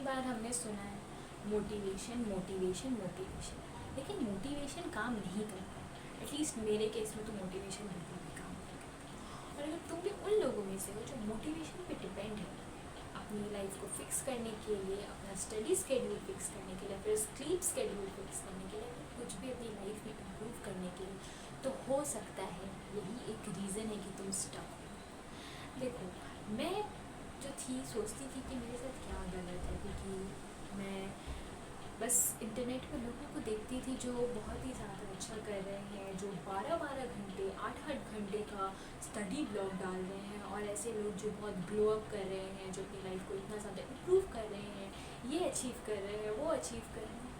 बार हमने सुना है मोटिवेशन मोटिवेशन मोटिवेशन, लेकिन मोटिवेशन काम नहीं करता। एटलीस्ट मेरे केस में तो मोटिवेशन बिल्कुल भी काम नहीं करता। और अगर तुम भी उन लोगों में से हो जो मोटिवेशन पे डिपेंड है अपनी लाइफ को फिक्स करने के लिए, अपना स्टडी स्केड्यूल फिक्स करने के लिए, फिर स्लीप स्केड्यूल फिक्स करने के लिए, कुछ भी अपनी लाइफ में इम्प्रूव करने के लिए, तो हो सकता है यही एक रीज़न है कि तुम स्टक हो। देखो, मैं जो थी सोचती थी कि मेरे साथ क्या गलत है, क्योंकि मैं बस इंटरनेट पे लोगों को देखती थी जो बहुत ही ज़्यादा अच्छा कर रहे हैं, जो 12-12 घंटे 8-8 घंटे का स्टडी ब्लॉग डाल रहे हैं, और ऐसे लोग जो बहुत ग्लो अप कर रहे हैं, जो अपनी लाइफ को इतना ज़्यादा इम्प्रूव कर रहे हैं, ये अचीव कर रहे हैं, वो अचीव कर रहे हैं।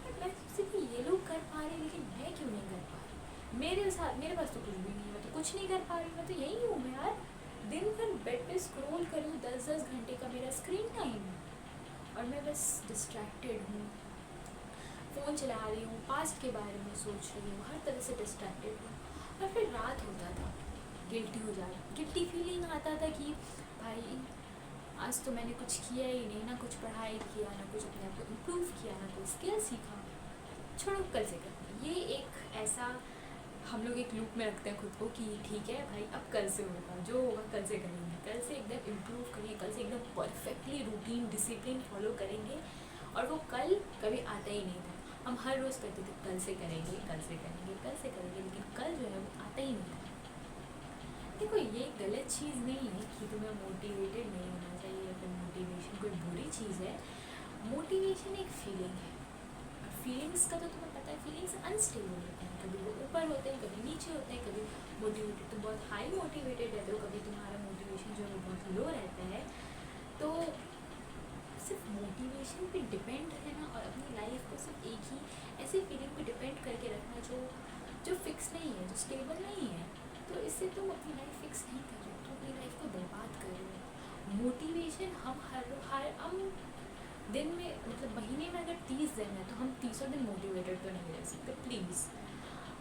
बट मैं सोचती थी ये लोग कर पा रहे हैं, लेकिन मैं क्यों नहीं कर पा रही? मेरे पास तो कुछ भी नहीं है, मैं तो कुछ नहीं कर पा रही, मैं तो यही हूँ। मैं यार दिन भर बेड पे स्क्रॉल करूँ, 10-10 घंटे का मेरा स्क्रीन टाइम है, और मैं बस डिस्ट्रैक्टेड हूँ, फ़ोन चला रही हूँ, पास्ट के बारे में सोच रही हूँ, हर तरह से डिस्ट्रैक्टेड हूँ। और फिर रात होता था, गिल्टी फीलिंग आता था कि भाई आज तो मैंने कुछ किया ही नहीं, ना कुछ पढ़ाई किया, ना कुछ अपने आप को इम्प्रूव किया, ना कोई स्किल सीखा, छोड़ो कल से कर। ये एक ऐसा हम लोग एक लूप में रखते हैं खुद को कि ठीक है भाई अब कल से होगा, जो होगा कल से करेंगे, कल से एकदम इम्प्रूव करेंगे, कल से एकदम परफेक्टली रूटीन डिसिप्लिन फॉलो करेंगे। और वो कल कभी आता ही नहीं था। हम हर रोज़ कहते थे कल से करेंगे, कल से करेंगे, कल से करेंगे, लेकिन कल जो है वो आता ही नहीं था। देखो, ये गलत चीज़ नहीं है कि तुम्हें मोटिवेटेड नहीं होना चाहिए, या फिर मोटिवेशन कोई बुरी चीज़ है। मोटिवेशन एक फीलिंग है, फीलिंग्स का तो तुम्हें पता है, फीलिंग्स अनस्टेबल होते हैं, कभी वो ऊपर होते हैं, कभी नीचे होते हैं, कभी मोटिवेटेड तुम बहुत हाई मोटिवेटेड रहते हो, कभी तुम्हारा मोटिवेशन जो है वो बहुत लो रहता है। तो सिर्फ मोटिवेशन पे डिपेंड रहना और अपनी लाइफ को सिर्फ एक ही ऐसी फीलिंग पे डिपेंड करके रखना जो फिक्स नहीं है, जो स्टेबल नहीं है, तो इससे तुम अपनी लाइफ फिक्स नहीं कर रहे हो, तुम अपनी लाइफ को बर्बाद कर रहे हो। मोटिवेशन हम दिन में, मतलब महीने में अगर 30 दिन है तो हम 30 दिन मोटिवेटेड तो नहीं रह सकते। प्लीज़,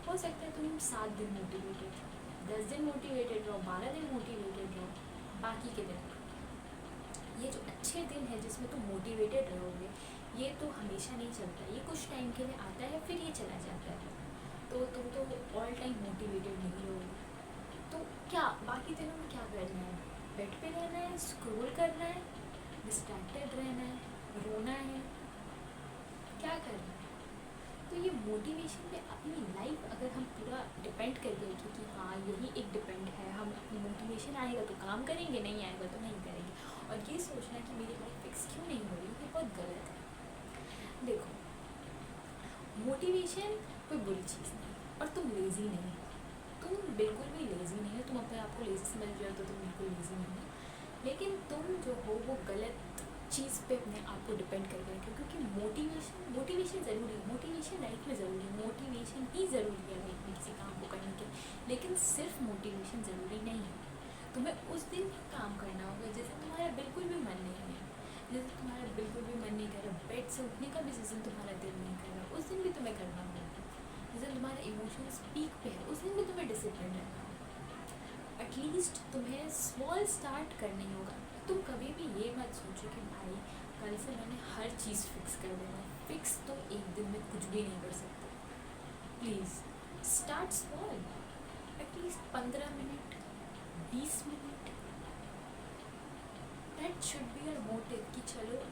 हो सकता है तुम 7 दिन मोटिवेटेड रहो, 10 दिन मोटिवेटेड रहो, 12 दिन मोटिवेटेड रहो, बाकी के दिन ये जो अच्छे दिन है जिसमें तुम मोटिवेटेड रहोगे, ये तो हमेशा नहीं चलता, ये कुछ टाइम के लिए आता है, फिर ये चला जाता है। तो तुम तो ऑल टाइम मोटिवेटेड नहीं रहोगे। तो क्या बाकी दिनों में क्या करना है? बेड पे रहना है, स्क्रॉल करना है, डिस्ट्रैक्टेड रहना है, रोना है, क्या करना है? तो ये मोटिवेशन पे अपनी लाइफ अगर हम पूरा डिपेंड कर देंगे कि हाँ यही एक डिपेंड है, हम अपनी मोटिवेशन आएगा तो काम करेंगे, नहीं आएगा तो नहीं करेंगे, और ये सोचना कि मेरी लाइफ फिक्स क्यों नहीं हो रही, ये बहुत गलत है। देखो, मोटिवेशन कोई बुरी चीज़ नहीं, और तुम लेज़ी नहीं हो, तुम बिल्कुल भी लेज़ी नहीं हो। तुम अपने आप को लेज़ी समझ रहे हो तो तुम बिल्कुल लेज़ी नहीं हो, लेकिन तुम जो हो वो गलत चीज़ पे अपने आप को डिपेंड करके रखो, क्योंकि मोटिवेशन ज़रूरी है, मोटिवेशन लाइफ में ज़रूरी है, मोटिवेशन ही ज़रूरी है लाइफ में किसी काम को करने के, लेकिन सिर्फ मोटिवेशन ज़रूरी नहीं है। तुम्हें उस दिन भी काम करना होगा जैसे तुम्हारा बिल्कुल भी मन नहीं है, जैसे तुम्हारा बिल्कुल भी मन नहीं कर रहा, बेड से उठने का भी जिस दिन तुम्हारा दिल नहीं कर रहा, उस दिन भी तुम्हें करना होगा। जिस दिन तुम्हारा इमोशंस पीक पे है, उस दिन भी तुम्हें डिसिप्लिन रहना होगा। एटलीस्ट तुम्हें स्मॉल स्टार्ट करनी होगा। तुम कभी भी ये मत सोचो कि भाई कल से मैंने हर चीज़ फिक्स कर देना है। फिक्स तो एक दिन में कुछ भी नहीं कर सकते। Please start small, at least 15 minute, 20 minute, that should be your motive कि चलो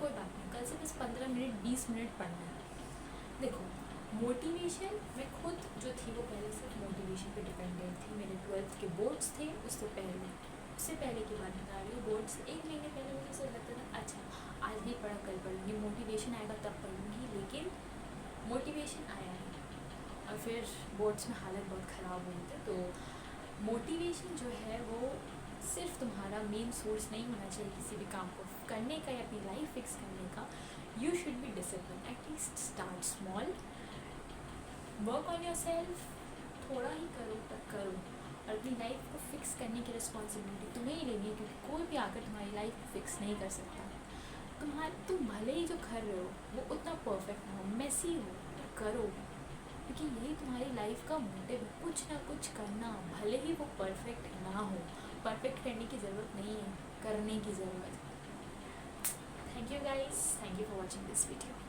कोई बात नहीं, कल से बस 15 मिनट 20 मिनट पढ़ना है। देखो, मोटिवेशन, मैं खुद जो थी वो पहले सिर्फ मोटिवेशन पे डिपेंडेंट थी। मेरे 12th के बोर्ड्स थे, उससे पहले की बात बता रही हूँ। बोर्ड्स 1 महीने पहले मुझे ऐसा लगता था अच्छा आज नहीं पढ़ा कल पढ़ूँगी, मोटिवेशन आएगा तब पढ़ूँगी, लेकिन मोटिवेशन आया नहीं, और फिर बोर्ड्स में हालत बहुत ख़राब हुई थी। तो मोटिवेशन जो है वो सिर्फ तुम्हारा मेन सोर्स नहीं होना चाहिए किसी भी काम को करने का या अपनी लाइफ फिक्स करने का। You should be discipline, at least start small, work on your self, थोड़ा ही करो पर करो, और अपनी लाइफ को फिक्स करने की रिस्पॉन्सिबिलिटी तुम्हें ही लेनी है, क्योंकि कोई भी आकर तुम्हारी लाइफ फिक्स नहीं कर सकता। तुम भले ही जो कर रहे हो वो उतना परफेक्ट ना हो, मेसी हो, तो करो, क्योंकि यही तुम्हारी लाइफ का मोटिव है, कुछ ना कुछ करना, भले ही वो परफेक्ट ना हो। परफेक्ट करने की ज़रूरत नहीं है, करने की ज़रूरत है। Thank thank you for watching this video.